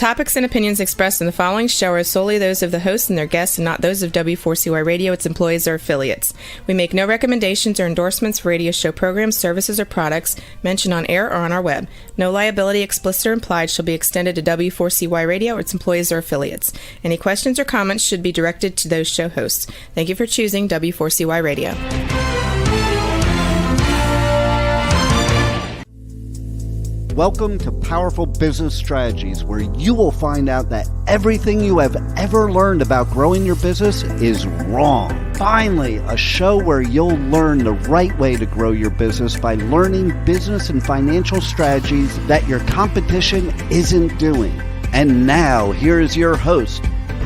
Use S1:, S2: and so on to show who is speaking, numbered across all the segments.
S1: topics and opinions expressed in the following show are solely those of the host and their guests and not those of W4CY Radio, its employees, or affiliates. We make no recommendations or endorsements for radio show programs, services, or products mentioned on air or on our web. No liability, explicit or implied, shall be extended to W4CY Radio or its employees or affiliates. Any questions or comments should be directed to those show hosts. Thank you for choosing W4CY Radio.
S2: Welcome to Powerful Business Strategies, where you will find out that everything you have ever learned about growing your business is wrong. Finally, a show where you'll learn the right way to grow your business by learning business and financial strategies that your competition isn't doing. And now, here is your host,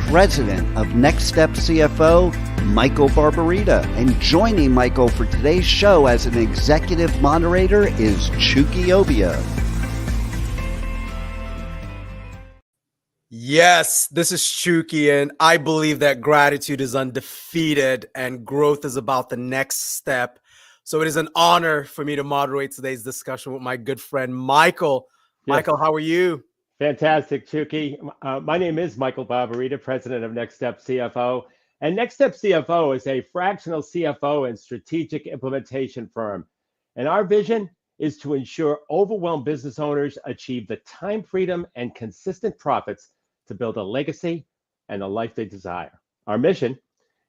S2: President of Next Step CFO, Michael Barbarita. And joining Michael for today's show as an executive moderator is Chucky Obia.
S3: Yes, this is Chucky, and I believe that gratitude is undefeated and growth is about the next step. So it is an honor for me to moderate today's discussion with my good friend, Michael. Yes. Michael, how are you?
S4: Fantastic, Chucky. My name is Michael Barbarita, President of Next Step CFO. And Next Step CFO is a fractional CFO and strategic implementation firm. And our vision is to ensure overwhelmed business owners achieve the time freedom and consistent profits to build a legacy and a life they desire. Our mission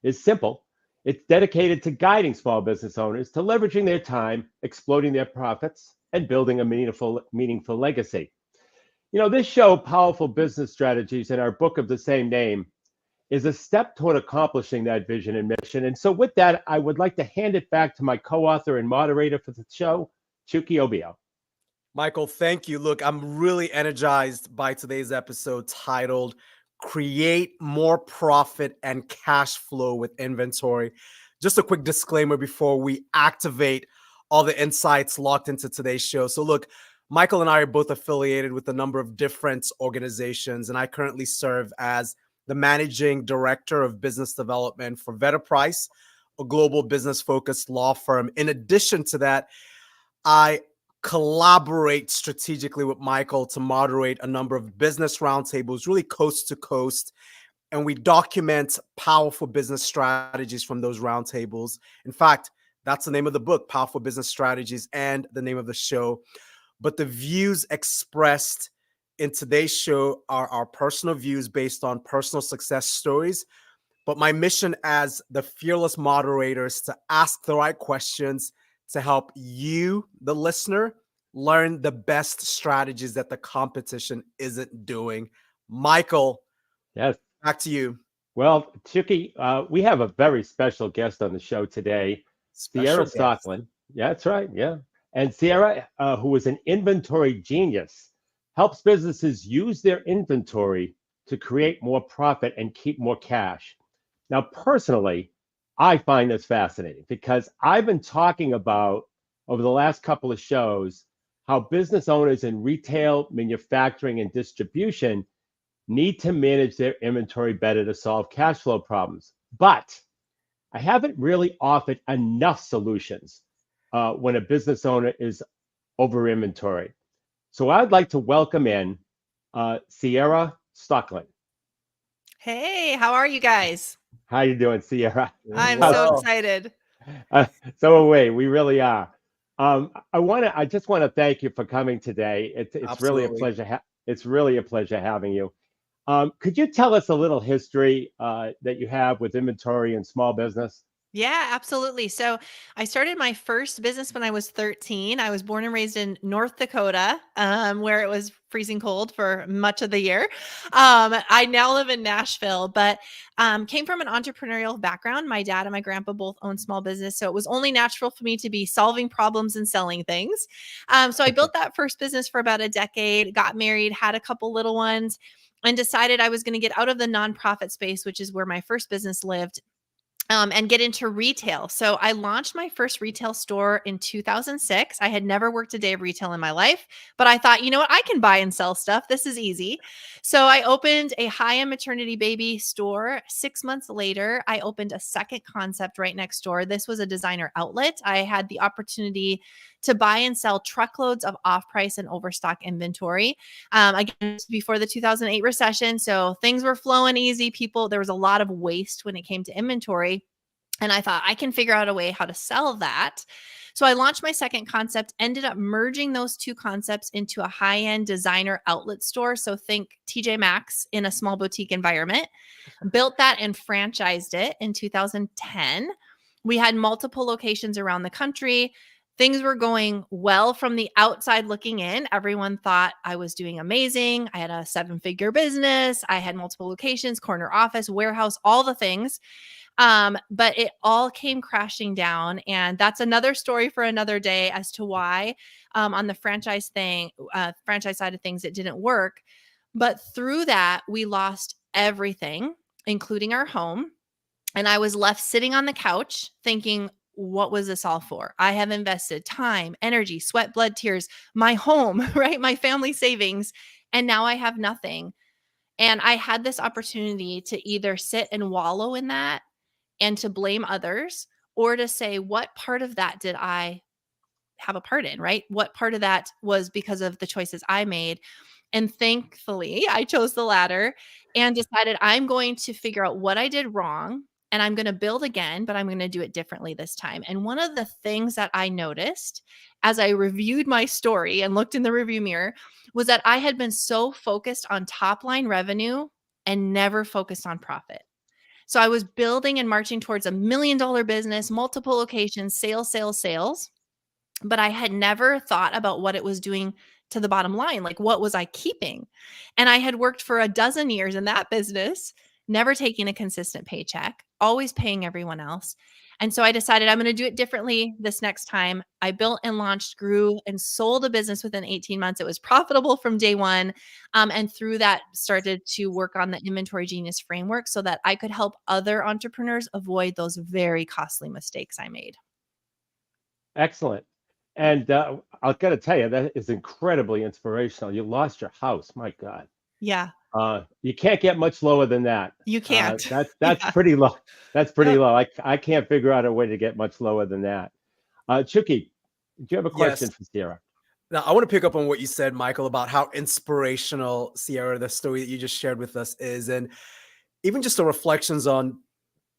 S4: is simple. It's dedicated to guiding small business owners to leveraging their time, exploding their profits, and building a meaningful legacy. You know, this show, Powerful Business Strategies, in our book of the same name, is a step toward accomplishing that vision and mission. And so with that, I would like to hand it back to my co-author and moderator for the show, Chucky Obia.
S3: Michael, thank you. Look, I'm really energized by today's episode titled Create More Profit and Cash Flow with Inventory. Just a quick disclaimer before we activate all the insights locked into today's show. So look, Michael and I are both affiliated with a number of different organizations, and I currently serve as the managing director of business development for Vetterprice, a global business-focused law firm. In addition to that, I collaborate strategically with Michael to moderate a number of business roundtables, really coast to coast, and we document powerful business strategies from those roundtables. In fact, that's the name of the book, Powerful Business Strategies, and the name of the show. But the views expressed in today's show are our personal views based on personal success stories. But my mission as the fearless moderator is to ask the right questions to help you, the listener, learn the best strategies that the competition isn't doing. Michael,
S4: yes,
S3: back to you.
S4: Well, Chucky, we have a very special guest on the show today, Ciara Stockeland. Yeah, that's right. Yeah. And Ciara, who is an inventory genius, helps businesses use their inventory to create more profit and keep more cash. Now, personally, I find this fascinating because I've been talking about over the last couple of shows how business owners in retail, manufacturing, and distribution need to manage their inventory better to solve cash flow problems. But I haven't really offered enough solutions when a business owner is over inventory. So I'd like to welcome in Ciara Stockeland.
S5: Hey, how are you guys?
S4: How you doing, Ciara?
S5: I'm so excited.
S4: So are we really are. I just want to thank you for coming today. It's really a pleasure. It's really a pleasure having you. Could you tell us a little history that you have with inventory and small business?
S5: Yeah, absolutely. So I started my first business when I was 13. I was born and raised in North Dakota, where it was freezing cold for much of the year. I now live in Nashville, but came from an entrepreneurial background. My dad and my grandpa both own small business, so it was only natural for me to be solving problems and selling things. So I built that first business for about a decade, got married, had a couple little ones, and decided I was going to get out of the nonprofit space, which is where my first business lived, and get into retail. So I launched my first retail store in 2006. I had never worked a day of retail in my life, but I thought, you know what, I can buy and sell stuff. This is easy. So I opened a high-end maternity baby store. 6 months later, I opened a second concept right next door. This was a designer outlet. I had the opportunity to buy and sell truckloads of off-price and overstock inventory. Again, before the 2008 recession, so things were flowing easy. There was a lot of waste when it came to inventory. And I thought I can figure out a way how to sell that. So I launched my second concept, ended up merging those two concepts into a high-end designer outlet store. So think TJ Maxx in a small boutique environment. Built that and franchised it in 2010. We had multiple locations around the country. Things were going well from the outside looking in. Everyone thought I was doing amazing. I had a 7-figure business. I had multiple locations, corner office, warehouse, all the things. But it all came crashing down. And that's another story for another day as to why on the franchise side of things, it didn't work. But through that, we lost everything, including our home. And I was left sitting on the couch thinking, what was this all for? I have invested time, energy, sweat, blood, tears, my home, right? My family savings. And now I have nothing. And I had this opportunity to either sit and wallow in that and to blame others, or to say, what part of that did I have a part in, right? What part of that was because of the choices I made? And thankfully, I chose the latter and decided I'm going to figure out what I did wrong and I'm going to build again, but I'm going to do it differently this time. And one of the things that I noticed as I reviewed my story and looked in the review mirror was that I had been so focused on top line revenue and never focused on profit. So I was building and marching towards $1 million business, multiple locations, sales. But I had never thought about what it was doing to the bottom line. Like, what was I keeping? And I had worked for a dozen years in that business, never taking a consistent paycheck, always paying everyone else. And so I decided I'm going to do it differently this next time. I built and launched, grew, and sold a business within 18 months. It was profitable from day one. And through that, started to work on the Inventory Genius framework so that I could help other entrepreneurs avoid those very costly mistakes I made.
S4: Excellent. And I've got to tell you, that is incredibly inspirational. You lost your house. My God.
S5: Yeah.
S4: You can't get much lower than that.
S5: You can't.
S4: That's
S5: Yeah.
S4: pretty low. That's pretty
S5: Yep.
S4: low. I can't figure out a way to get much lower than that. Chucky, do you have a question
S3: Yes.
S4: for Ciara?
S3: Now, I want to pick up on what you said, Michael, about how inspirational Ciara, the story that you just shared with us, is, and even just the reflections on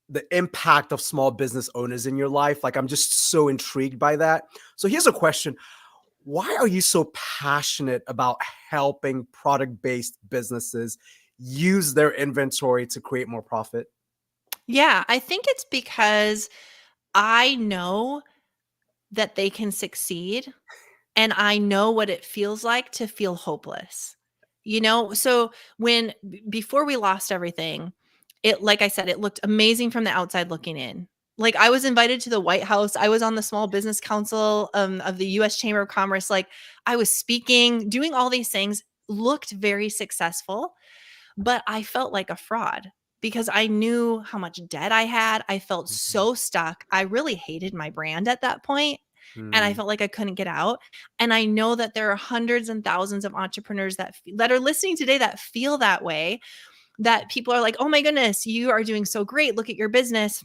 S3: the impact of small business owners in your life. Like, I'm just so intrigued by that. So here's a question. Why are you so passionate about helping product-based businesses use their inventory to create more profit?
S5: Yeah, I think it's because I know that they can succeed and I know what it feels like to feel hopeless. So before we lost everything, like I said, it looked amazing from the outside looking in. Like, I was invited to the White House. I was on the Small Business Council of the US Chamber of Commerce. Like, I was speaking, doing all these things, looked very successful, but I felt like a fraud because I knew how much debt I had. I felt so stuck. I really hated my brand at that point, and I
S3: Mm.
S5: felt like I couldn't get out. And I know that there are hundreds and thousands of entrepreneurs that are listening today that feel that way, that people are like, "Oh my goodness, you are doing so great. Look at your business."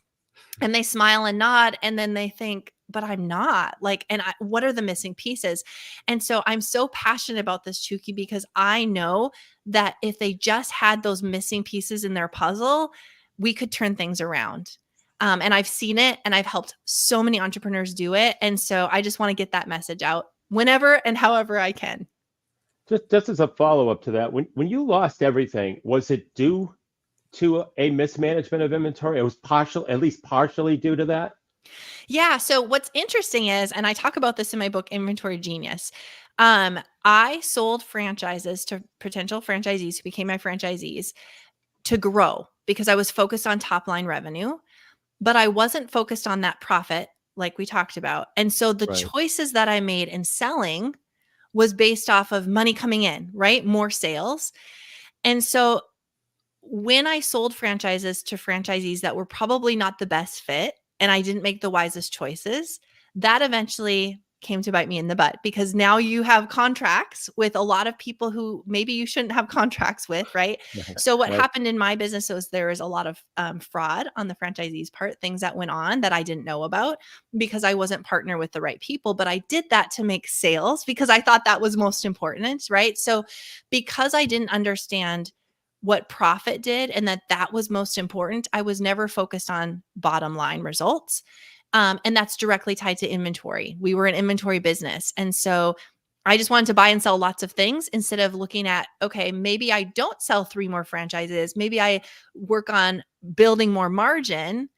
S5: And they smile and nod, and then they think, but I'm not like, what are the missing pieces? And so I'm so passionate about this, Chuki, because I know that if they just had those missing pieces in their puzzle, we could turn things around. And I've seen it, and I've helped so many entrepreneurs do it. And so I just want to get that message out whenever and however I can.
S4: Just as a follow-up to that, when you lost everything, was it due to a mismanagement of inventory? It was at least partially due to that?
S5: Yeah. So what's interesting is, and I talk about this in my book, Inventory Genius. I sold franchises to potential franchisees who became my franchisees to grow because I was focused on top line revenue, but I wasn't focused on that profit like we talked about. And so the
S4: Right.
S5: choices that I made in selling was based off of money coming in, right? More sales. And so when I sold franchises to franchisees that were probably not the best fit and I didn't make the wisest choices, that eventually came to bite me in the butt, because now you have contracts with a lot of people who maybe you shouldn't have contracts with, right? So what
S4: Right.
S5: happened in my business was there was a lot of fraud on the franchisees' part, things that went on that I didn't know about because I wasn't partnered with the right people. But I did that to make sales because I thought that was most important, right? So because I didn't understand what profit did and that was most important, I was never focused on bottom line results. And that's directly tied to inventory. We were an inventory business. And so I just wanted to buy and sell lots of things instead of looking at, okay, maybe I don't sell 3 more franchises. Maybe I work on building more margin,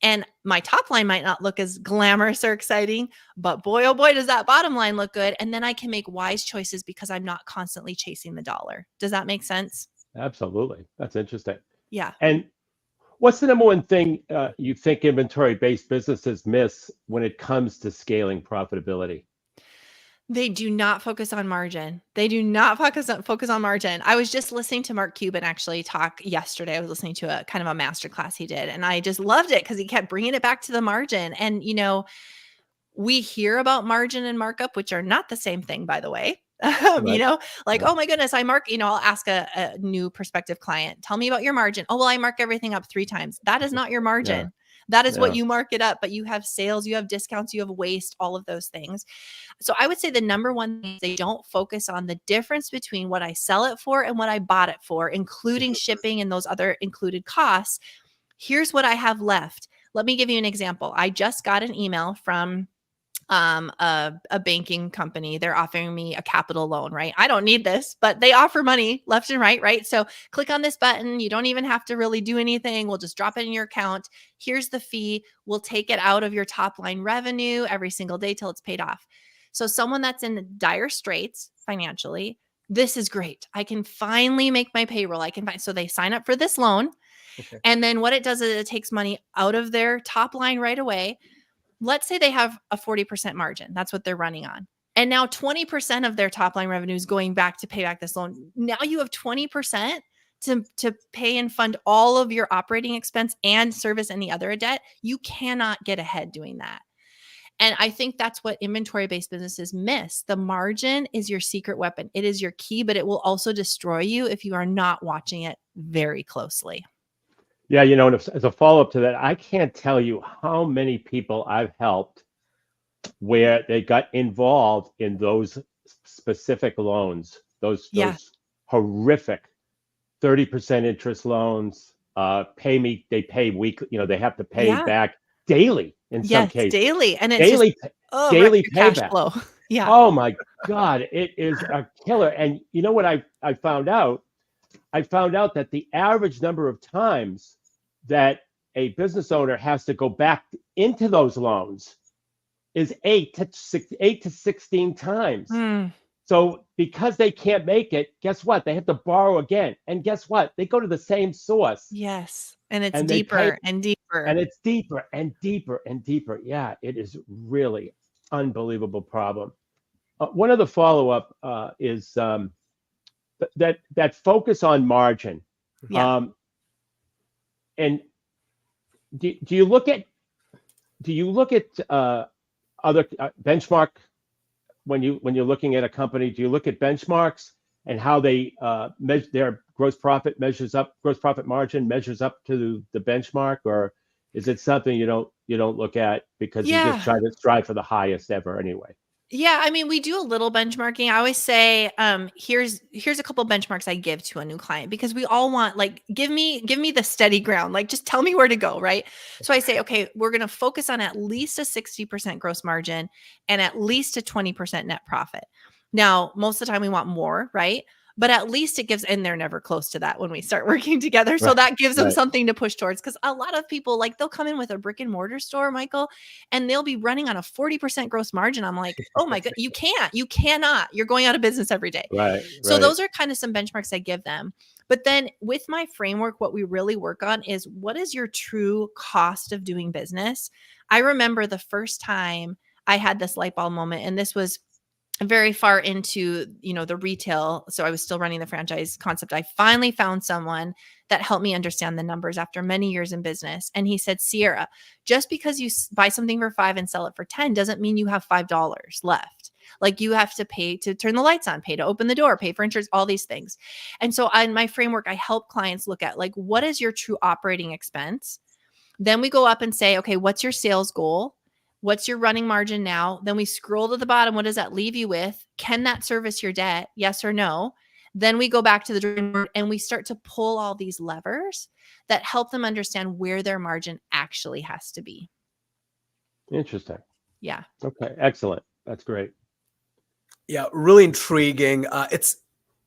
S5: and my top line might not look as glamorous or exciting, but boy, oh boy, does that bottom line look good. And then I can make wise choices because I'm not constantly chasing the dollar. Does that make sense?
S4: Absolutely. That's interesting.
S5: Yeah.
S4: And what's the number one thing you think inventory-based businesses miss when it comes to scaling profitability?
S5: They do not focus on margin. They do not focus on margin. I was just listening to Mark Cuban actually talk yesterday. I was listening to a kind of a masterclass he did, and I just loved it because he kept bringing it back to the margin. And we hear about margin and markup, which are not the same thing, by the way.
S4: Right.
S5: Like,
S4: Right.
S5: oh my goodness, I mark, I'll ask a new prospective client, tell me about your margin. Oh, well, I mark everything up 3 times. That is not your
S4: Yeah.
S5: margin. That is what
S4: Yeah.
S5: you mark it up, but you have sales, you have discounts, you have waste, all of those things. So I would say the number one thing is they don't focus on the difference between what I sell it for and what I bought it for, including shipping and those other included costs. Here's what I have left. Let me give you an example. I just got an email from a banking company. They're offering me a capital loan, right? I don't need this, but they offer money left and right? So click on this button. You don't even have to really do anything. We'll just drop it in your account. Here's the fee. We'll take it out of your top line revenue every single day till it's paid off. So someone that's in dire straits financially, this is great. I can finally make my payroll. So they sign up for this loan.
S3: Okay.
S5: And then what it does is it takes money out of their top line right away. Let's say they have a 40% margin. That's what they're running on. And now 20% of their top line revenue is going back to pay back this loan. Now you have 20% to pay and fund all of your operating expense and service any other debt. You cannot get ahead doing that. And I think that's what inventory-based businesses miss. The margin is your secret weapon. It is your key, but it will also destroy you if you are not watching it very closely.
S4: Yeah, and as a follow-up to that, I can't tell you how many people I've helped where they got involved in those specific loans, those horrific 30% interest loans, they pay weekly, they have to pay back daily in some cases.
S5: Daily. And it's
S4: daily
S5: cash
S4: payback.
S5: flow. Yeah.
S4: Oh my God, it is a killer. And you know what I found out? I found out that the average number of times that a business owner has to go back into those loans is 8 to 16 times. So because they can't make it, guess what? They have to borrow again. And guess what? They go to the same source.
S5: Yes. And it's deeper and deeper.
S4: And it's deeper and deeper and deeper. Yeah, it is really unbelievable problem. One of the follow-up is that focus on margin.
S5: Yeah.
S4: And do you look at other benchmark when you're looking at a company? Do you look at benchmarks and how they measure their gross profit margin measures up to the benchmark, or is it something you don't look at because you just try to strive for the highest ever anyway?
S5: Yeah, I mean, we do a little benchmarking. I always say, here's a couple benchmarks I give to a new client, because we all want, like, give me the steady ground. Like, just tell me where to go, right? So I say, okay, we're going to focus on at least a 60% gross margin and at least a 20% net profit. Now, most of the time we want more, right? But at least it gives, and they're never close to that when we start working together. So that gives them something to push towards. Because a lot of people, like, they'll come in with a brick and mortar store, Michael, and they'll be running on a 40% gross margin. I'm like, oh my God, you cannot. You're going out of business every day. So those are kind of some benchmarks I give them. But then with my framework, what we really work on is, what is your true cost of doing business? I remember the first time I had this light bulb moment, and this was very far into, the retail. So I was still running the franchise concept. I finally found someone that helped me understand the numbers after many years in business. And he said, Ciara, just because you buy something for $5 and sell it for $10 doesn't mean you have $5 left. Like, you have to pay to turn the lights on, pay to open the door, pay for insurance, all these things. And so in my framework, I help clients look at, like, what is your true operating expense? Then we go up and say, okay, what's your sales goal? What's your running margin now? Then we scroll to the bottom. What does that leave you with? Can that service your debt? Yes or no? Then we go back to the drawing board and we start to pull all these levers that help them understand where their margin actually has to be.
S4: Interesting.
S5: Yeah.
S4: Okay. Excellent. That's great.
S3: Yeah, really intriguing. It's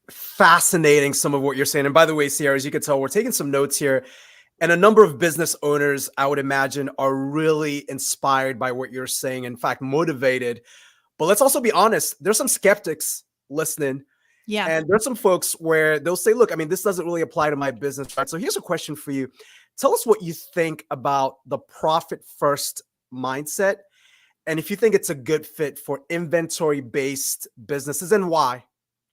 S3: fascinating, some of what you're saying. And by the way, Ciara, as you can tell, we're taking some notes here. And a number of business owners, I would imagine, are really inspired by what you're saying, in fact, motivated. But let's also be honest, there's some skeptics listening.
S5: Yeah.
S3: And there's some folks where they'll say, look, I mean, this doesn't really apply to my business, right? So here's a question for you. Tell us what you think about the profit first mindset, and if you think it's a good fit for inventory-based businesses, and why.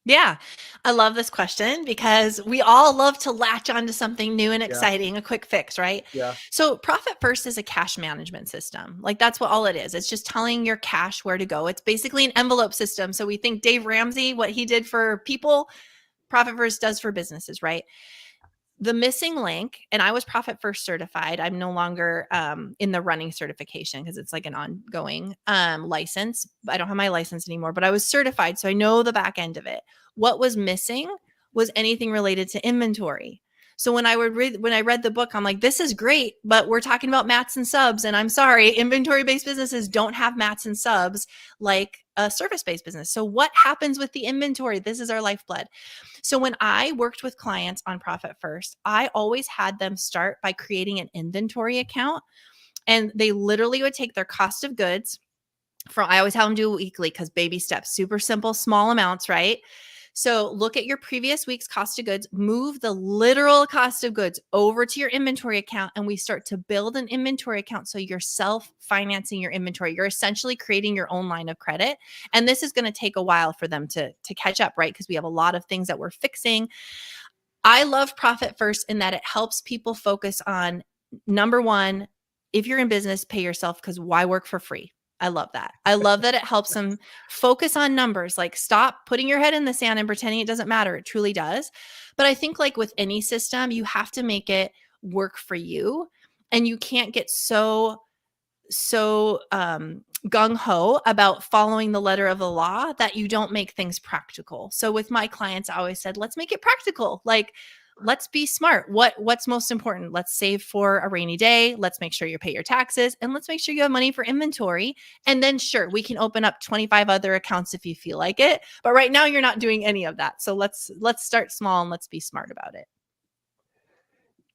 S5: Yeah, I love this question because we all love to latch onto something new and exciting, a quick fix, right?
S3: Yeah.
S5: So Profit First is a cash management system. Like, that's what all it is. It's just telling your cash where to go. It's basically an envelope system. So we think Dave Ramsey, what he did for people, Profit First does for businesses, right? The missing link, and I was Profit First certified. I'm no longer in the running certification because it's like an ongoing license. I don't have my license anymore, but I was certified, so I know the back end of it. What was missing was anything related to inventory. So when I read the book, I'm like, this is great, but we're talking about mats and subs, and I'm sorry, inventory-based businesses don't have mats and subs like a service-based business. So what happens with the inventory? This is our lifeblood. So when I worked with clients on Profit First, I always had them start by creating an inventory account, and they literally would take their cost of goods I always have them do it weekly because baby steps, super simple, small amounts, right? So look at your previous week's cost of goods, move the literal cost of goods over to your inventory account, and we start to build an inventory account. So you're self-financing your inventory. You're essentially creating your own line of credit. And this is going to take a while for them to catch up, right? Because we have a lot of things that we're fixing. I love Profit First in that it helps people focus on, number one, if you're in business, pay yourself, because why work for free? I love that. I love that it helps them focus on numbers. Like, stop putting your head in the sand and pretending it doesn't matter. It truly does. But I think, like with any system, you have to make it work for you. And you can't get so gung-ho about following the letter of the law that you don't make things practical. So with my clients, I always said, let's make it practical. Like, let's be smart. What's most important? Let's save for a rainy day. Let's make sure you pay your taxes, and let's make sure you have money for inventory. And then sure, we can open up 25 other accounts if you feel like it. But right now you're not doing any of that. So let's start small and let's be smart about it.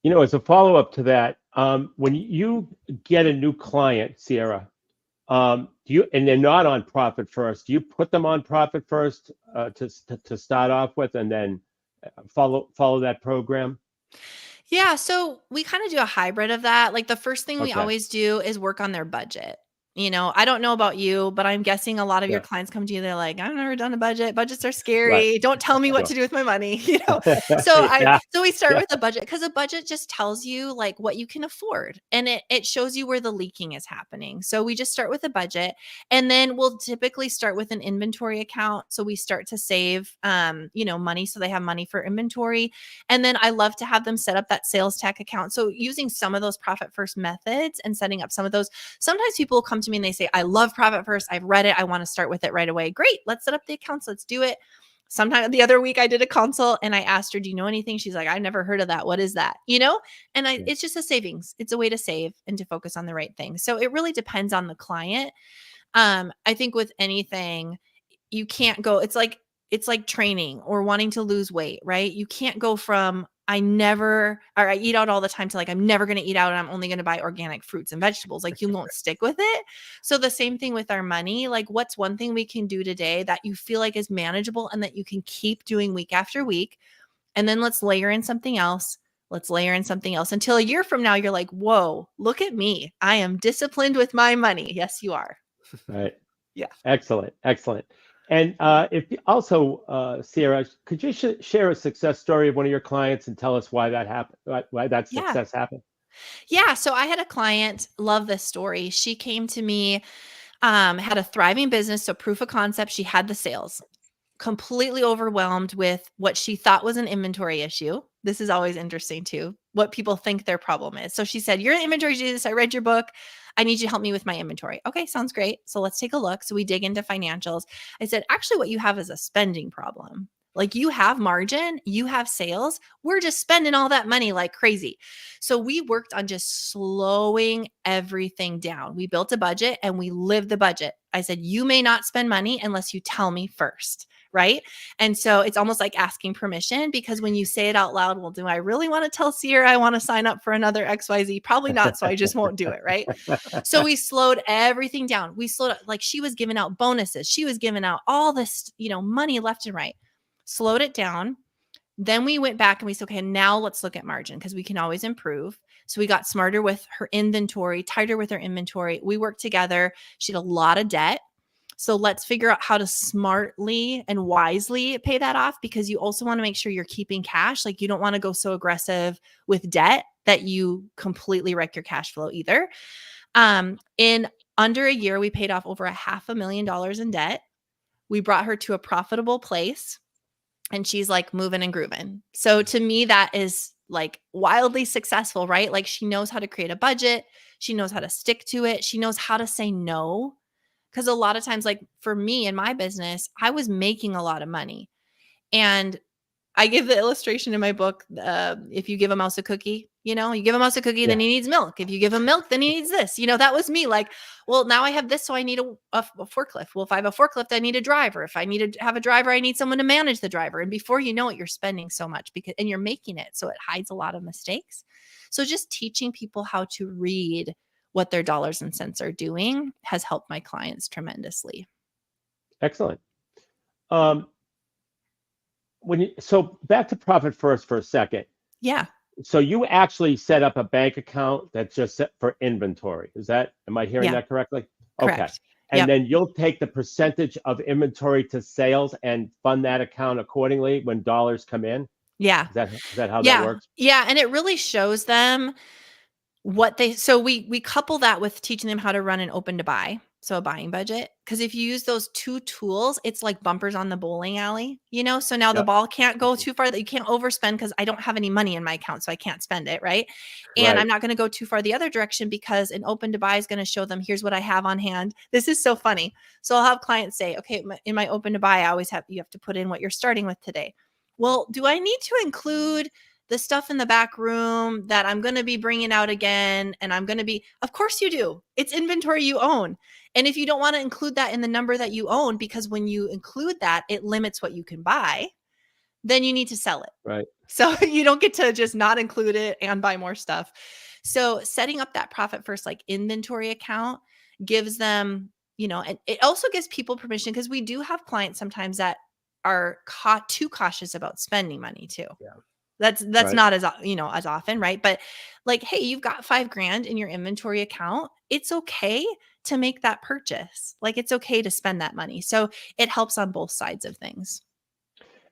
S4: You know, as a follow-up to that, when you get a new client, Ciara, and they're not on Profit First, do you put them on Profit First to start off with, and then follow that program?
S5: Yeah, so we kind of do a hybrid of that. Like, the first thing we always do is work on their budget. You know, I don't know about you, but I'm guessing a lot of your clients come to you, they're like, I've never done a budget. Budgets are scary. Right. Don't tell me what to do with my money. You know, so we start with a budget, because a budget just tells you like what you can afford, and it shows you where the leaking is happening. So we just start with a budget, and then we'll typically start with an inventory account. So we start to save, money, so they have money for inventory. And then I love to have them set up that sales tech account. So using some of those Profit First methods and setting up some of those, sometimes people will come to me and they say, I love Profit First. I've read it. I want to start with it right away. Great. Let's set up the accounts. Let's do it. Sometime the other week I did a consult and I asked her, do you know anything? She's like, I've never heard of that. What is that? You know? And it's just a savings. It's a way to save and to focus on the right thing. So it really depends on the client. I think with anything, you can't go, it's like training or wanting to lose weight, right? You can't go from I eat out all the time to like, I'm never going to eat out and I'm only going to buy organic fruits and vegetables. Like, you won't stick with it. So the same thing with our money. Like, what's one thing we can do today that you feel like is manageable and that you can keep doing week after week? And then let's layer in something else. Let's layer in something else until a year from now, you're like, whoa, look at me. I am disciplined with my money. Yes, you are.
S4: Right.
S5: Yeah.
S4: Excellent. Excellent. And if also, Ciara, could you share a success story of one of your clients and tell us why that happened, why that
S5: Yeah.
S4: success happened?
S5: Yeah. So I had a client, love this story. She came to me, had a thriving business. So proof of concept, she had the sales, completely overwhelmed with what she thought was an inventory issue. This is always interesting too, what people think their problem is. So she said, "You're an inventory genius. I read your book. I need you to help me with my inventory." Okay, sounds great. So let's take a look. So we dig into financials. I said, "Actually, what you have is a spending problem. Like you have margin, you have sales. We're just spending all that money like crazy." So we worked on just slowing everything down. We built a budget and we lived the budget. I said, "You may not spend money unless you tell me first." Right. And so it's almost like asking permission, because when you say it out loud, well, do I really want to tell Ciara I want to sign up for another XYZ? Probably not. So I just won't do it. Right. So we slowed everything down. We slowed up, like she was giving out bonuses. She was giving out all this, money left and right. Slowed it down. Then we went back and we said, okay, now let's look at margin because we can always improve. So we got smarter with her inventory, tighter with her inventory. We worked together. She had a lot of debt. So let's figure out how to smartly and wisely pay that off, because you also want to make sure you're keeping cash. Like you don't want to go so aggressive with debt that you completely wreck your cash flow either. In under a year, we paid off over $500,000 in debt. We brought her to a profitable place and she's like moving and grooving. So to me, that is like wildly successful, right? Like she knows how to create a budget. She knows how to stick to it. She knows how to say no. Because a lot of times, like for me in my business, I was making a lot of money. And I give the illustration in my book. If you give a mouse a cookie, you give a mouse a cookie, then he needs milk. If you give him milk, then he needs this. That was me. Like, well, now I have this, so I need a forklift. Well, if I have a forklift, I need a driver. If I need to have a driver, I need someone to manage the driver. And before you know it, you're spending so much and you're making it. So it hides a lot of mistakes. So just teaching people how to read what their dollars and cents are doing has helped my clients tremendously.
S4: Excellent. So back to Profit First for a second.
S5: Yeah.
S4: So you actually set up a bank account that's just set for inventory. Am I hearing that correctly?
S5: Correct.
S4: Okay. And then you'll take the percentage of inventory to sales and fund that account accordingly when dollars come in?
S5: Yeah.
S4: Is that how that works?
S5: Yeah. And it really shows them so we couple that with teaching them how to run an open to buy. So a buying budget, because if you use those two tools, it's like bumpers on the bowling alley, so now the ball can't go too far, that you can't overspend because I don't have any money in my account, so I can't spend it. Right. And I'm not going to go too far the other direction, because an open to buy is going to show them, here's what I have on hand. This is so funny. So I'll have clients say, okay, in my open to buy, you have to put in what you're starting with today. Well, do I need to include the stuff in the back room that I'm going to be bringing out again? And of course you do. It's inventory you own. And if you don't want to include that in the number that you own, because when you include that, it limits what you can buy, then you need to sell it.
S4: Right.
S5: So you don't get to just not include it and buy more stuff. So setting up that Profit First, like inventory account, gives them, and it also gives people permission, because we do have clients sometimes that are too cautious about spending money too.
S3: Yeah.
S5: That's not as often, right? But like, hey, you've got $5,000 in your inventory account. It's okay to make that purchase. Like it's okay to spend that money. So it helps on both sides of things.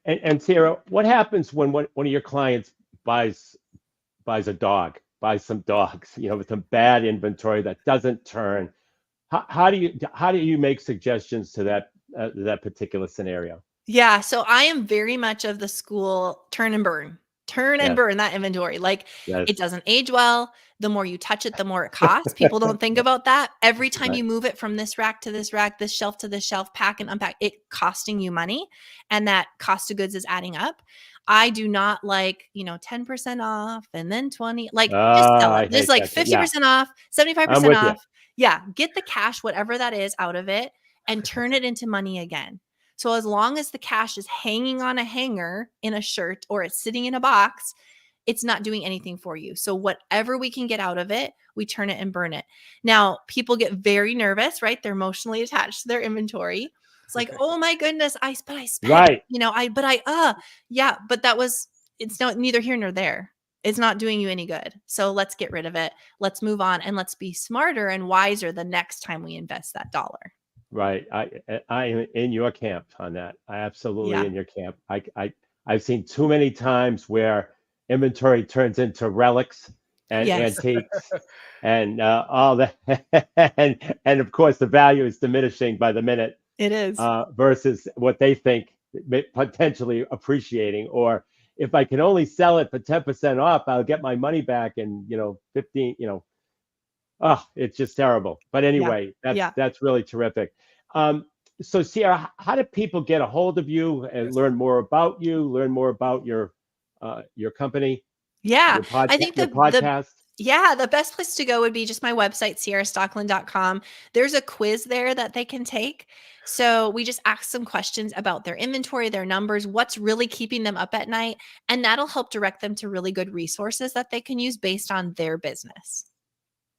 S4: And Ciara, what happens when one of your clients buys some dogs, with some bad inventory that doesn't turn? How do you make suggestions to that particular scenario?
S5: Yeah. So I am very much of the school turn and burn. Burn that inventory. Like it doesn't age well. The more you touch it, the more it costs. People don't think about that. Every time you move it from this rack to this rack, this shelf to this shelf, pack and unpack, it costing you money. And that cost of goods is adding up. I do not like, 10% off and then 20, like just sell it. Just like 50% off, 75% off. Yeah. Get the cash, whatever that is, out of it and turn it into money again. So as long as the cash is hanging on a hanger in a shirt or it's sitting in a box, it's not doing anything for you. So whatever we can get out of it, we turn it and burn it. Now, people get very nervous, right? They're emotionally attached to their inventory. It's like, oh my goodness, I spent,
S4: right.
S5: But it's neither here nor there. It's not doing you any good. So let's get rid of it. Let's move on and let's be smarter and wiser the next time we invest that dollar.
S4: Right. I am in your camp on that. I absolutely
S5: Yeah.
S4: in your camp. I've seen too many times where inventory turns into relics and
S5: Yes,
S4: antiques and all that, and of course the value is diminishing by the minute
S5: it is.
S4: versus what they think potentially appreciating. Or if I can only sell it for 10% off, I'll get my money back in 15. Oh, it's just terrible. But
S5: Yeah.
S4: anyway,
S5: Yeah.
S4: that's really terrific. Um, so Ciara, how do people get a hold of you and
S3: Yes.
S4: learn more about you, learn more about your company,
S5: Yeah. I think
S4: your
S5: the
S4: podcast?
S5: yeah, the best place to go would be just my website, ciarastockeland.com. There's a quiz there that they can take. So we just ask some questions about their inventory, their numbers, what's really keeping them up at night, and that'll help direct them to really good resources that they can use based on their business.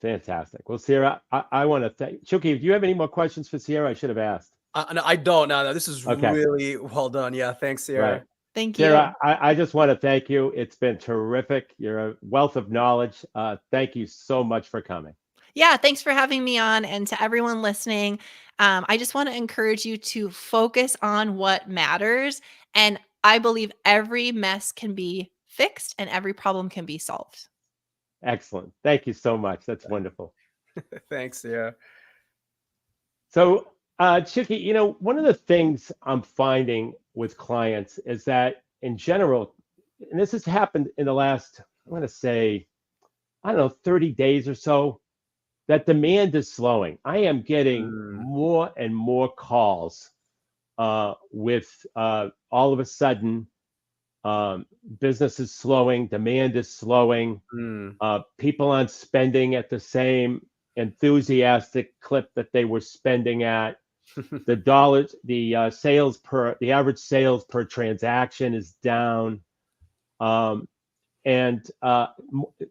S4: Fantastic. Well, Ciara, I want to thank Chucky. Do you have any more questions for Ciara? I should have asked.
S3: No, I don't. No, this is
S4: Okay,
S3: really well done. Yeah, thanks,
S4: right.
S3: Ciara.
S5: Thank you.
S4: Ciara, I just want to thank you. It's been terrific. You're a wealth of knowledge. Thank you so much for coming.
S5: Yeah, thanks for having me on. And to everyone listening, I just want to encourage you to focus on what matters. And I believe every mess can be fixed and every problem can be solved.
S4: Excellent. Thank you so much. That's wonderful.
S3: Thanks, Ciara.
S4: So, Chicky, one of the things I'm finding with clients is that in general, and this has happened in the last, I'm going to say, I don't know, 30 days or so, that demand is slowing. I am getting
S3: Mm,
S4: more and more calls with all of a sudden business is slowing, demand is slowing,
S3: mm.
S4: people aren't spending at the same enthusiastic clip that they were spending at. The dollars, the average sales per transaction is down. Um, and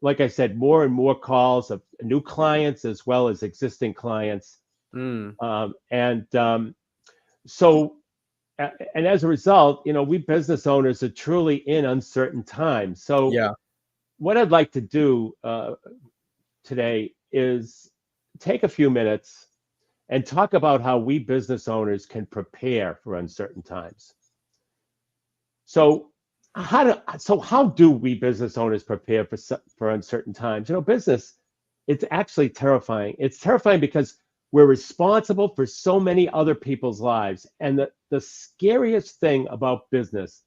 S4: like I said, more and more calls of new clients as well as existing clients.
S3: Mm,
S4: So, and as a result, we business owners are truly in uncertain times. So,
S3: yeah.
S4: what I'd like to do today is take a few minutes and talk about how we business owners can prepare for uncertain times. So how do we business owners prepare for uncertain times? Business, it's actually terrifying. It's terrifying because we're responsible for so many other people's lives. And the scariest thing about business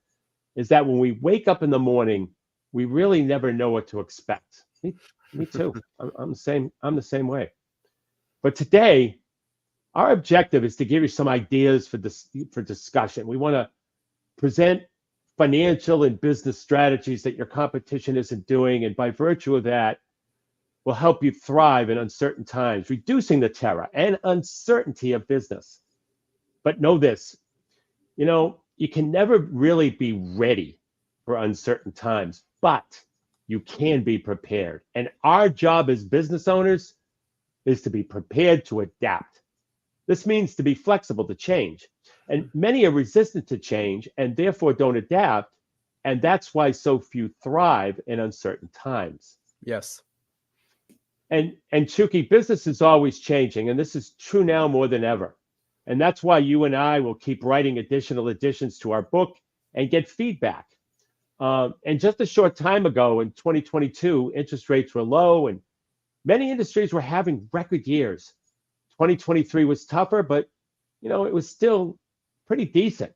S4: is that when we wake up in the morning, we really never know what to expect. Me too. I'm the same. I'm the same way. But today, our objective is to give you some ideas for discussion. We want to present financial and business strategies that your competition isn't doing, and by virtue of that, will help you thrive in uncertain times, reducing the terror and uncertainty of business. But know this, you can never really be ready for uncertain times, but you can be prepared. And our job as business owners is to be prepared to adapt. This means to be flexible to change. And many are resistant to change and therefore don't adapt. And that's why so few thrive in uncertain times.
S3: Yes.
S4: And Chucky, business is always changing, and this is true now more than ever. And that's why you and I will keep writing additional additions to our book and get feedback. And just a short time ago in 2022, interest rates were low and many industries were having record years. 2023 was tougher, but it was still pretty decent.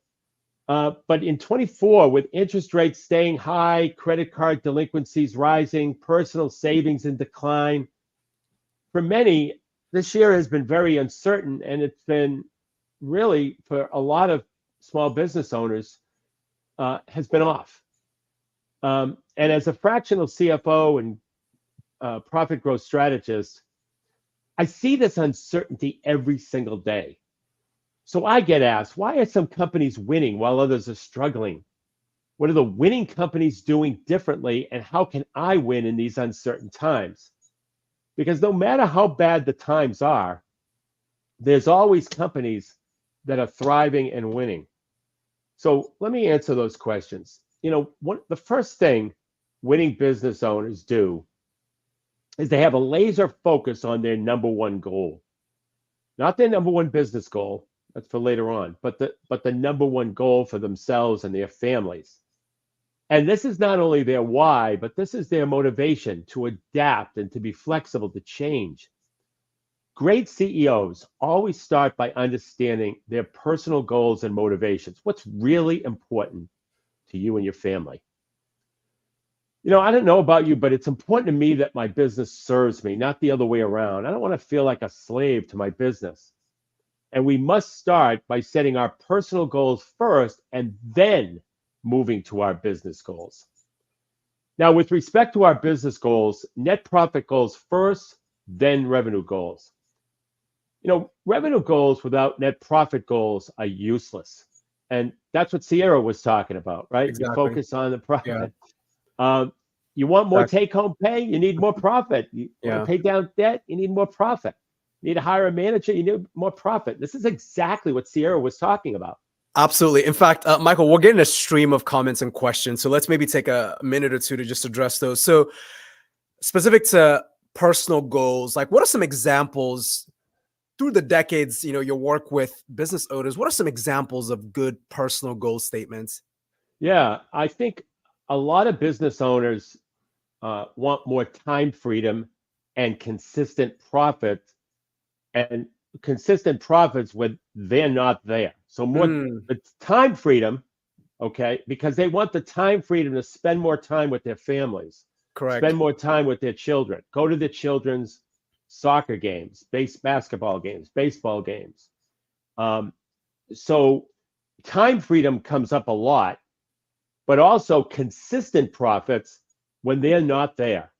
S4: But in 24, with interest rates staying high, credit card delinquencies rising, personal savings in decline, for many, this year has been very uncertain, and it's been really, for a lot of small business owners, has been off. And as a fractional CFO and profit growth strategist, I see this uncertainty every single day. So I get asked, why are some companies winning while others are struggling? What are the winning companies doing differently, and how can I win in these uncertain times? Because no matter how bad the times are, there's always companies that are thriving and winning. So let me answer those questions. The first thing winning business owners do is they have a laser focus on their number one goal. not their number one business goal. That's for later on, but the number one goal for themselves and their families. And this is not only their why, but this is their motivation to adapt and to be flexible to change. Great CEOs always start by understanding their personal goals and motivations. What's really important to you and your family? I don't know about you, but it's important to me that my business serves me, not the other way around. I don't want to feel like a slave to my business. And we must start by setting our personal goals first and then moving to our business goals. Now, with respect to our business goals, net profit goals first, then revenue goals. Revenue goals without net profit goals are useless. And that's what Ciara was talking about, right?
S3: Exactly.
S4: You focus on the profit. Yeah. You want more take-home pay? You need more profit. You want to pay down debt? You need more profit. You need to hire a manager? You need more profit. This is exactly what Ciara was talking about.
S3: Absolutely. In fact, Michael, we're getting a stream of comments and questions. So let's maybe take a minute or two to just address those. So specific to personal goals, like what are some examples through the decades, your work with business owners, what are some examples of good personal goal statements?
S4: Yeah, I think a lot of business owners want more time freedom and consistent profits when they're not there. So more the time freedom, okay, because they want the time freedom to spend more time with their families.
S3: Correct.
S4: Spend more time with their children. Go to their children's soccer games, basketball games, baseball games. So time freedom comes up a lot, but also consistent profits when they're not there.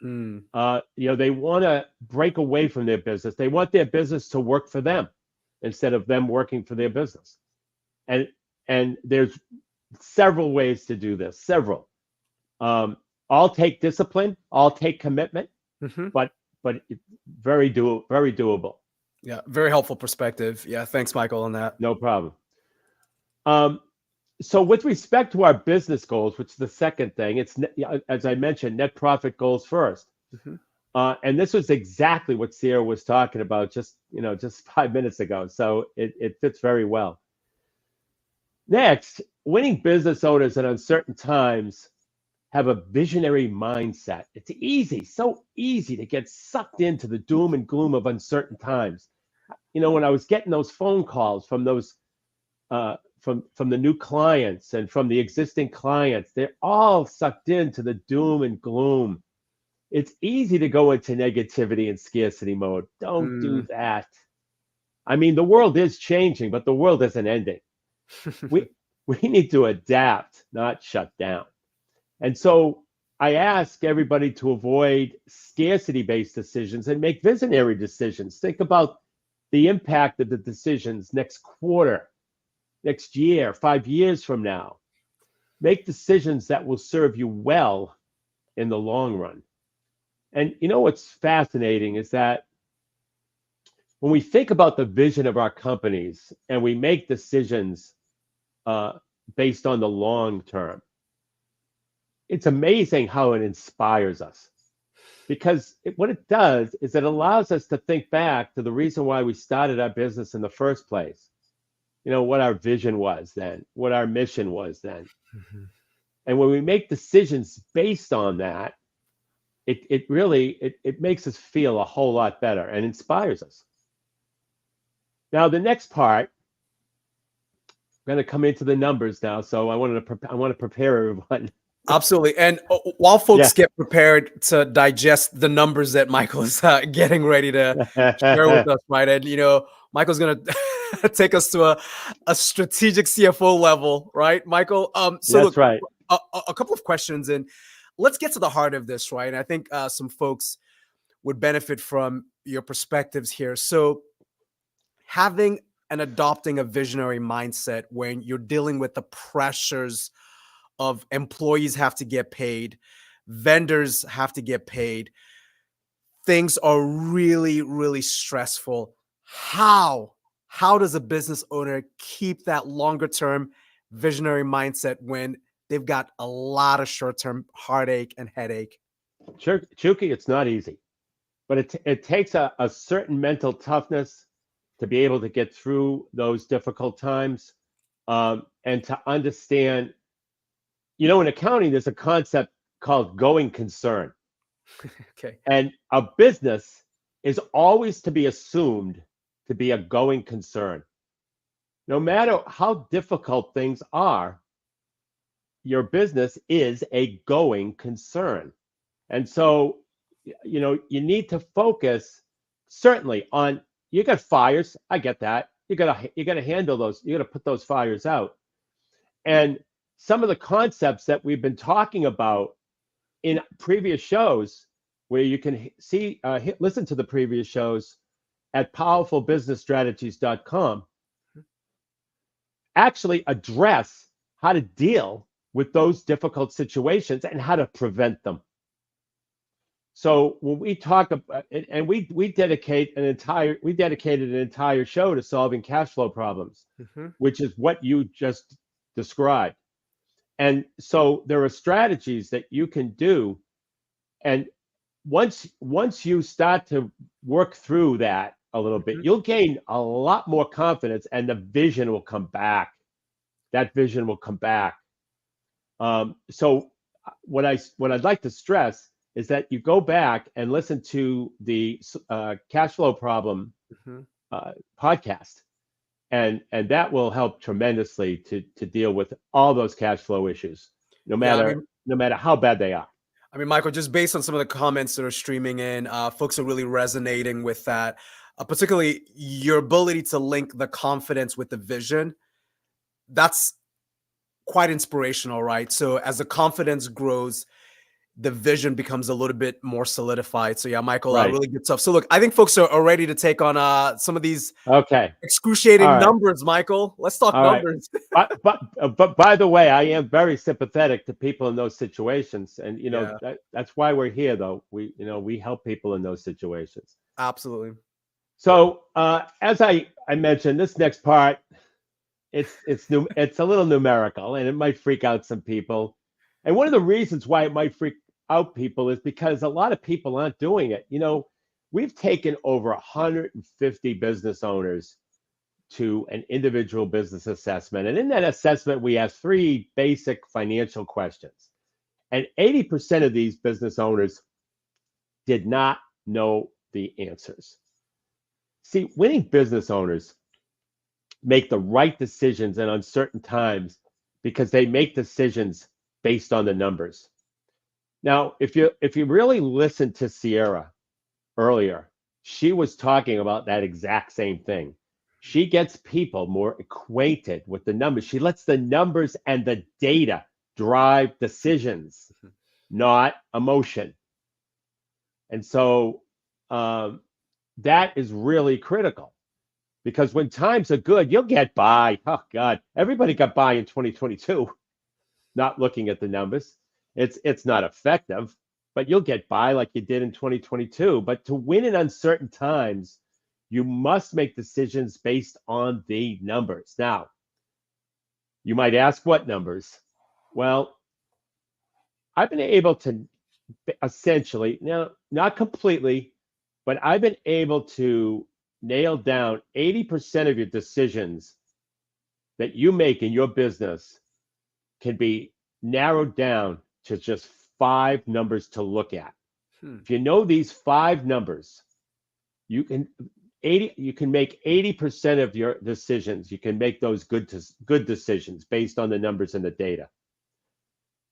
S4: They want to break away from their business. They want their business to work for them instead of them working for their business. And there's several ways to do this. Several. All take discipline. All take commitment. But very doable.
S3: Yeah, very helpful perspective. Yeah, thanks, Michael, on that.
S4: No problem. So with respect to our business goals, which is the second thing, it's, as I mentioned, net profit goals first. And this was exactly what Ciara was talking about just 5 minutes ago. So it fits very well. Next, winning business owners in uncertain times have a visionary mindset. It's so easy to get sucked into the doom and gloom of uncertain times. When I was getting those phone calls from those from the new clients and from the existing clients, they're all sucked into the doom and gloom. It's easy to go into negativity and scarcity mode. Don't do that. I mean, the world is changing, but the world isn't ending. We need to adapt, not shut down. And so I ask everybody to avoid scarcity-based decisions and make visionary decisions. Think about the impact of the decisions next quarter, next year, 5 years from now. Make decisions that will serve you well in the long run. And what's fascinating is that when we think about the vision of our companies and we make decisions based on the long term, it's amazing how it inspires us. Because what it does is it allows us to think back to the reason why we started our business in the first place. What our vision was then, what our mission was then. And when we make decisions based on that, it really makes us feel a whole lot better and inspires us. Now, the next part, I'm going to come into the numbers now. So I want to prepare everyone.
S3: Absolutely. And while folks get prepared to digest the numbers that Michael is getting ready to share with us, right? And, Michael's going to take us to a strategic CFO level, right, Michael? So
S4: that's
S3: look,
S4: right.
S3: A couple of questions, and let's get to the heart of this, right? And I think some folks would benefit from your perspectives here. So having and adopting a visionary mindset when you're dealing with the pressures of employees have to get paid, vendors have to get paid, things are really, really stressful. How does a business owner keep that longer term visionary mindset when they've got a lot of short-term heartache and headache?
S4: Chucky, it's not easy, but it takes a certain mental toughness to be able to get through those difficult times, and to understand, in accounting, there's a concept called going concern.
S3: Okay.
S4: And a business is always to be assumed to be a going concern. No matter how difficult things are, your business is a going concern. And so, you need to focus certainly on, you got fires. I get that. You gotta handle those. You gotta put those fires out. And some of the concepts that we've been talking about in previous shows, where you can listen to the previous shows at powerfulbusinessstrategies.com, actually address how to deal with those difficult situations and how to prevent them. So when we talk about, and we dedicated an entire show to solving cash flow problems, which is what you just described. And so there are strategies that you can do, and once you start to work through that a little bit, you'll gain a lot more confidence, and the vision will come back. That vision will come back. So what I'd like to stress is that you go back and listen to the cash flow problem podcast, and that will help tremendously to deal with all those cash flow issues, no matter how bad they are.
S3: I mean, Michael, just based on some of the comments that are streaming in, folks are really resonating with that, particularly your ability to link the confidence with the vision. That's quite inspirational, right? So as the confidence grows, the vision becomes a little bit more solidified. So yeah, Michael,
S4: Right.
S3: Really good stuff. So look, I think folks are ready to take on some of these excruciating
S4: All right.
S3: numbers, Michael. Let's talk numbers.
S4: But by the way, I am very sympathetic to people in those situations, and that's why we're here, though. We help people in those situations.
S3: Absolutely.
S4: So as I mentioned, this next part, it's a little numerical, and it might freak out some people. And one of the reasons why it might freak out people is because a lot of people aren't doing it. We've taken over 150 business owners to an individual business assessment. And in that assessment, we ask 3 basic financial questions. And 80% of these business owners did not know the answers. See, winning business owners make the right decisions in uncertain times because they make decisions based on the numbers. Now, if you really listen to Ciara earlier, she was talking about that exact same thing. She gets people more acquainted with the numbers. She lets the numbers and the data drive decisions, not emotion. And so that is really critical, because when times are good, you'll get by. Oh, God, everybody got by in 2022, not looking at the numbers. It's not effective, but you'll get by like you did in 2022. But to win in uncertain times, you must make decisions based on the numbers. Now, you might ask, what numbers? Well, I've been able to essentially, now not completely, but I've been able to nail down 80% of your decisions that you make in your business can be narrowed down to just 5 numbers to look at. If you know these 5 numbers, you can make 80% of your decisions. You can make those good decisions based on the numbers and the data.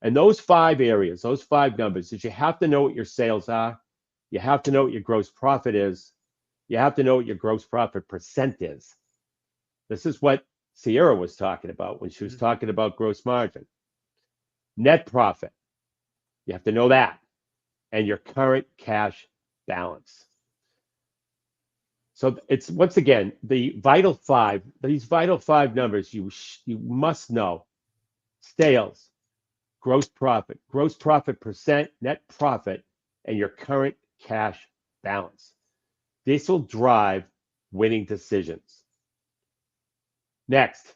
S4: And those 5 areas, those 5 numbers, is you have to know what your sales are. You have to know what your gross profit is. You have to know what your gross profit percent is. This is what Ciara was talking about when she was talking about gross margin. Net profit, you have to know that. And your current cash balance. So it's, once again, the vital 5, these vital 5 numbers you must know: sales, gross profit percent, net profit, and your current cash balance. This will drive winning decisions. Next,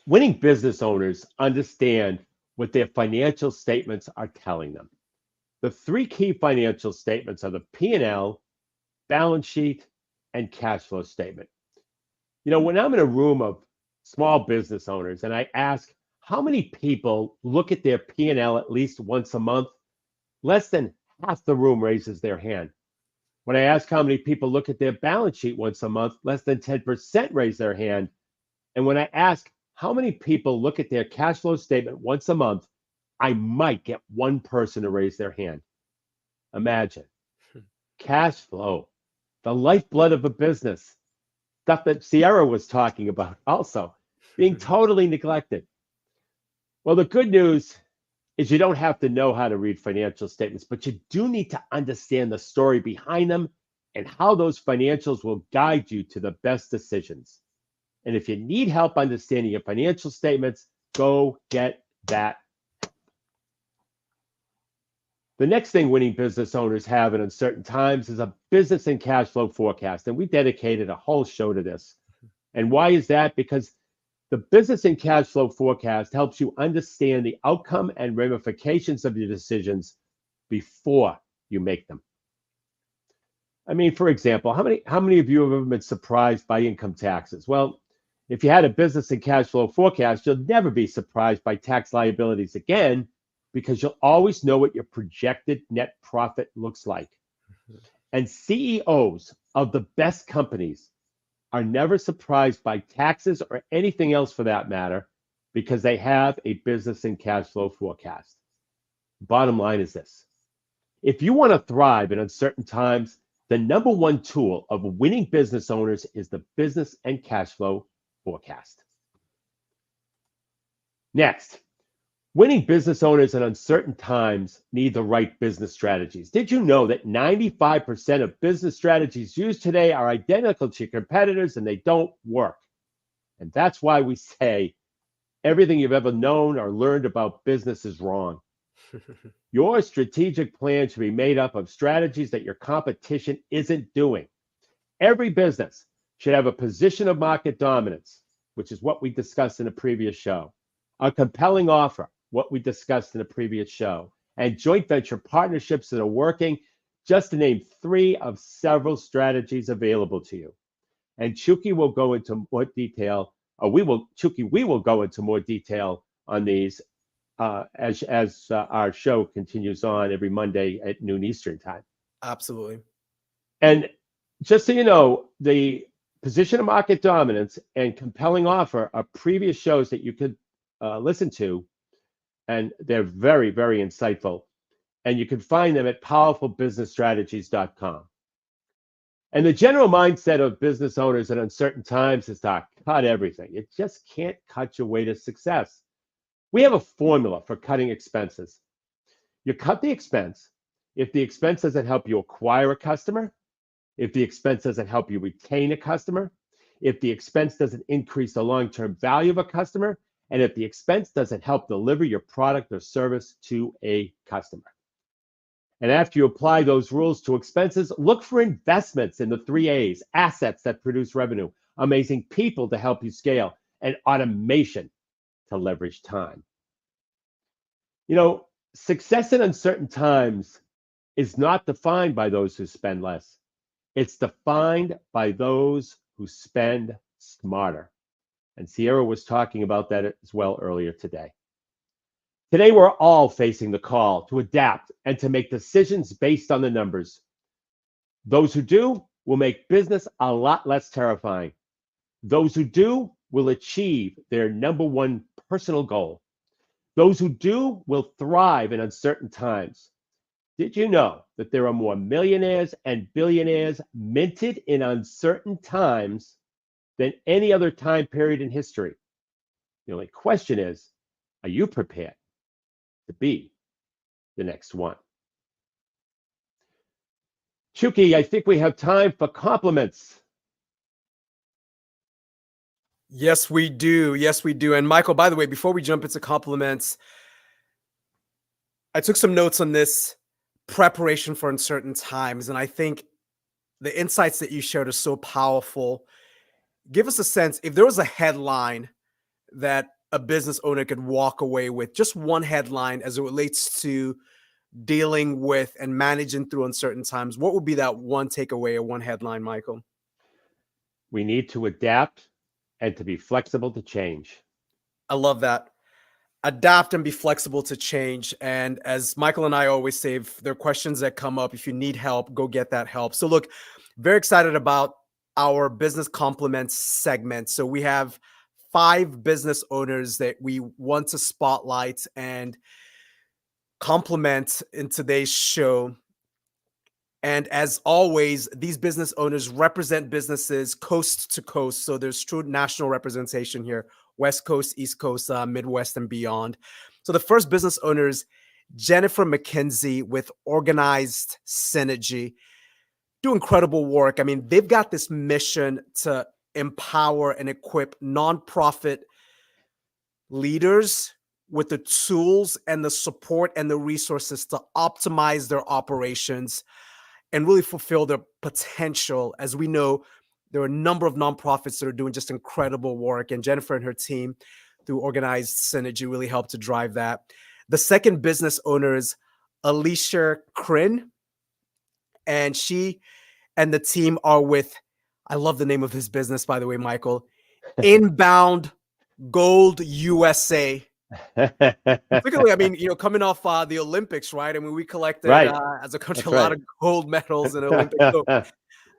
S4: winning business owners understand what their financial statements are telling them. The 3 key financial statements are the P&L, balance sheet, and cash flow statement. When I'm in a room of small business owners and I ask how many people look at their P&L at least once a month, less than half the room raises their hand. When I ask how many people look at their balance sheet once a month, less than 10% raise their hand. And when I ask how many people look at their cash flow statement once a month, I might get one person to raise their hand. Imagine cash flow, the lifeblood of a business, stuff that Ciara was talking about also, being totally neglected. Well, the good news is you don't have to know how to read financial statements, but you do need to understand the story behind them and how those financials will guide you to the best decisions. And if you need help understanding your financial statements, go get that. The next thing winning business owners have in uncertain times is a business and cash flow forecast. And we dedicated a whole show to this. And why is that? Because the business and cash flow forecast helps you understand the outcome and ramifications of your decisions before you make them. I mean, for example, how many of you have ever been surprised by income taxes? Well, if you had a business and cash flow forecast, you'll never be surprised by tax liabilities again, because you'll always know what your projected net profit looks like. And CEOs of the best companies are never surprised by taxes or anything else for that matter, because they have a business and cash flow forecast. Bottom line is this: if you want to thrive in uncertain times, the number one tool of winning business owners is the business and cash flow forecast. Next, winning business owners in uncertain times need the right business strategies. Did you know that 95% of business strategies used today are identical to your competitors and they don't work? And that's why we say everything you've ever known or learned about business is wrong. Your strategic plan should be made up of strategies that your competition isn't doing. Every business should have a position of market dominance, which is what we discussed in a previous show, a compelling offer, what we discussed in a previous show, and joint venture partnerships that are working, just to name 3 of several strategies available to you. And Chucky will go into more detail, we will go into more detail on these as our show continues on every Monday at noon Eastern time.
S3: Absolutely.
S4: And just so you know, the position of market dominance and compelling offer are previous shows that you could listen to, and they're very, very insightful. And you can find them at powerfulbusinessstrategies.com. And the general mindset of business owners in uncertain times is to cut everything. You just can't cut your way to success. We have a formula for cutting expenses. You cut the expense if the expense doesn't help you acquire a customer, if the expense doesn't help you retain a customer, if the expense doesn't increase the long-term value of a customer, and if the expense doesn't help deliver your product or service to a customer. And after you apply those rules to expenses, look for investments in the 3 A's: assets that produce revenue, amazing people to help you scale, and automation to leverage time. Success in uncertain times is not defined by those who spend less. It's defined by those who spend smarter. And Ciara was talking about that as well earlier today. Today, we're all facing the call to adapt and to make decisions based on the numbers. Those who do will make business a lot less terrifying. Those who do will achieve their number one personal goal. Those who do will thrive in uncertain times. Did you know that there are more millionaires and billionaires minted in uncertain times than any other time period in history? The only question is, are you prepared to be the next one? Chucky, I think we have time for compliments.
S3: Yes, we do. Yes, we do. And Michael, by the way, before we jump into compliments, I took some notes on this preparation for uncertain times. And I think the insights that you shared are so powerful. Give us a sense, if there was a headline that a business owner could walk away with, just one headline as it relates to dealing with and managing through uncertain times, what would be that one takeaway or one headline, Michael?
S4: We need to adapt and to be flexible to change.
S3: I love that. Adapt and be flexible to change. And as Michael and I always say, if there are questions that come up, if you need help, go get that help. So look, very excited about our business compliments segment. So we have 5 business owners that we want to spotlight and compliment in today's show. And as always, these business owners represent businesses coast to coast. So there's true national representation here, West Coast, East Coast, Midwest, and beyond. So the first business owner is Jennifer McKenzie with Organized Synergy. Do incredible work. I mean, they've got this mission to empower and equip nonprofit leaders with the tools and the support and the resources to optimize their operations and really fulfill their potential. As we know, there are a number of nonprofits that are doing just incredible work, and Jennifer and her team through Organized Synergy really helped to drive that. The second business owner is Alicia Crin, and she and the team are with, I love the name of his business, by the way, Michael, Inbound Gold USA. Particularly, I mean, coming off the Olympics, right? I mean, we collected as a country a lot of gold medals in the Olympics. So,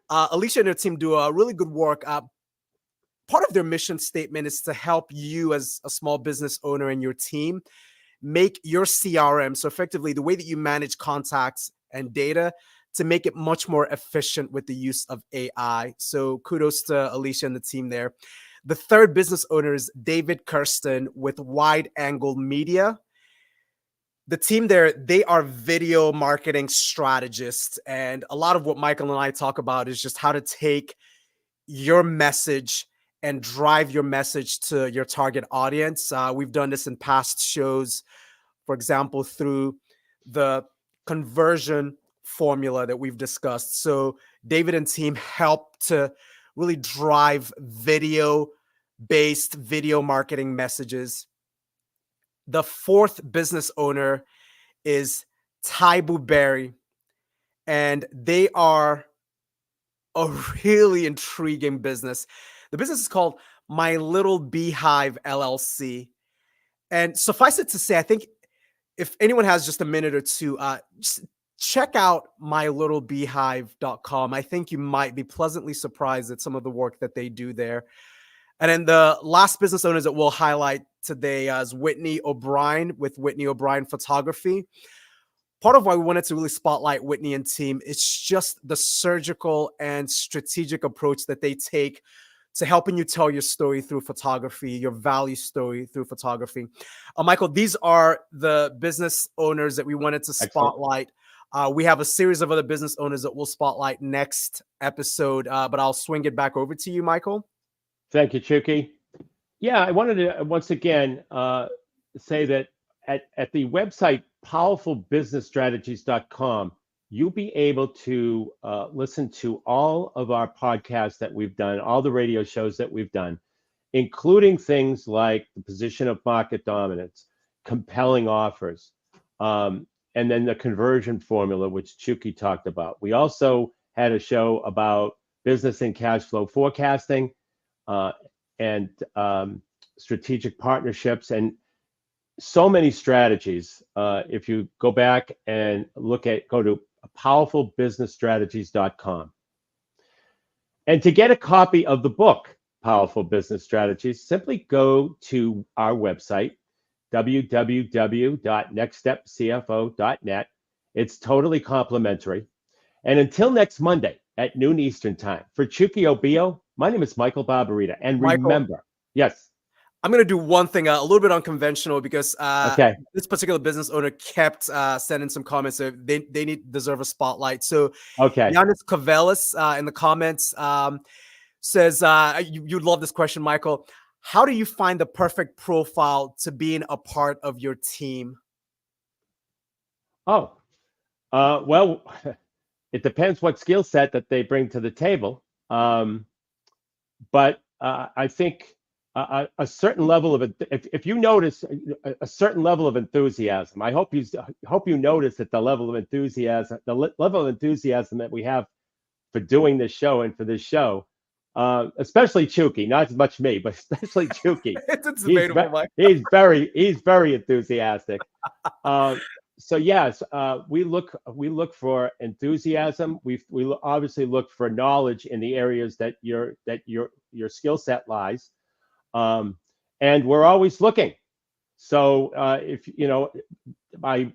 S3: Alicia and her team do really good work. Part of their mission statement is to help you as a small business owner and your team make your CRM, so effectively the way that you manage contacts and data, to make it much more efficient with the use of AI. So kudos to Alicia and the team there. The third business owner is David Kirsten with Wide Angle Media. The team there, they are video marketing strategists. And a lot of what Michael and I talk about is just how to take your message and drive your message to your target audience. We've done this in past shows, for example, through the conversion formula that we've discussed. So David and team help to really drive video-based video marketing messages. The fourth business owner is Taibu Berry, and they are a really intriguing business. The business is called My Little Beehive LLC. And suffice it to say, I think if anyone has just a minute or two, just check out mylittlebeehive.com. I think you might be pleasantly surprised at some of the work that they do there. And then the last business owners that we'll highlight today is Whitney O'Brien with Whitney O'Brien Photography. Part of why we wanted to really spotlight Whitney and team is just the surgical and strategic approach that they take to helping you tell your story through photography, your value story through photography. Michael, these are the business owners that we wanted to spotlight. We have a series of other business owners that we'll spotlight next episode, but I'll swing it back over to you, Michael.
S4: Thank you, Chucky. Yeah, I wanted to once again say that at the website powerfulbusinessstrategies.com, you'll be able to listen to all of our podcasts that we've done, all the radio shows that we've done, including things like the position of market dominance, compelling offers, and then the conversion formula, which Chucky talked about. We also had a show about business and cash flow forecasting and strategic partnerships, and so many strategies. If you go back and go to powerfulbusinessstrategies.com. And to get a copy of the book, Powerful Business Strategies, simply go to our website, www.nextstepcfo.net. It's totally complimentary. And until next Monday at noon Eastern Time, for Chucky Obio, my name is Michael Barbarita. And remember, yes.
S3: I'm going to do one thing a little bit unconventional because this particular business owner kept sending some comments. So they deserve a spotlight. So Yanis Kavelis in the comments says, you'd love this question, Michael. How do you find the perfect profile to being a part of your team?
S4: Well, it depends what skill set that they bring to the table. But I think a certain level of if you notice a certain level of enthusiasm, I hope you notice that the level of enthusiasm that we have for doing this show and for this show especially Chucky, not as much me, but especially Chucky.
S3: It's debatable, Mike.
S4: He's very enthusiastic. So yes, we look for enthusiasm. We obviously look for knowledge in the areas that your skill set lies, and we're always looking. So if you know, my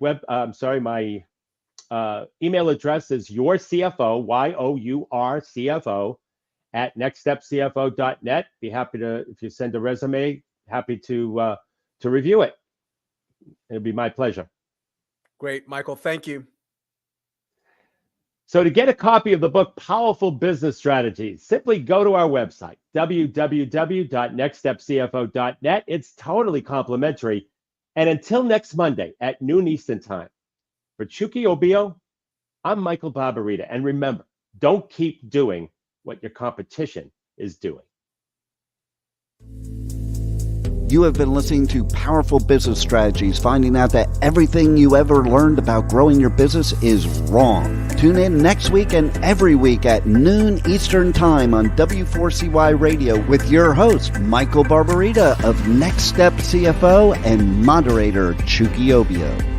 S4: email address is yourcfo, YOUR at nextstepcfo.net. Be happy to, if you send a resume, happy to review it. It'll be my pleasure.
S3: Great, Michael. Thank you.
S4: So to get a copy of the book, Powerful Business Strategies, simply go to our website, www.nextstepcfo.net. It's totally complimentary. And until next Monday at noon Eastern Time, for Chucky Obio, I'm Michael Barbarita. And remember, don't keep doing what your competition is doing.
S2: You have been listening to Powerful Business Strategies, finding out that everything you ever learned about growing your business is wrong. Tune in next week and every week at noon Eastern Time on W4CY Radio with your host, Michael Barbarita of Next Step CFO and moderator Chucky Obio.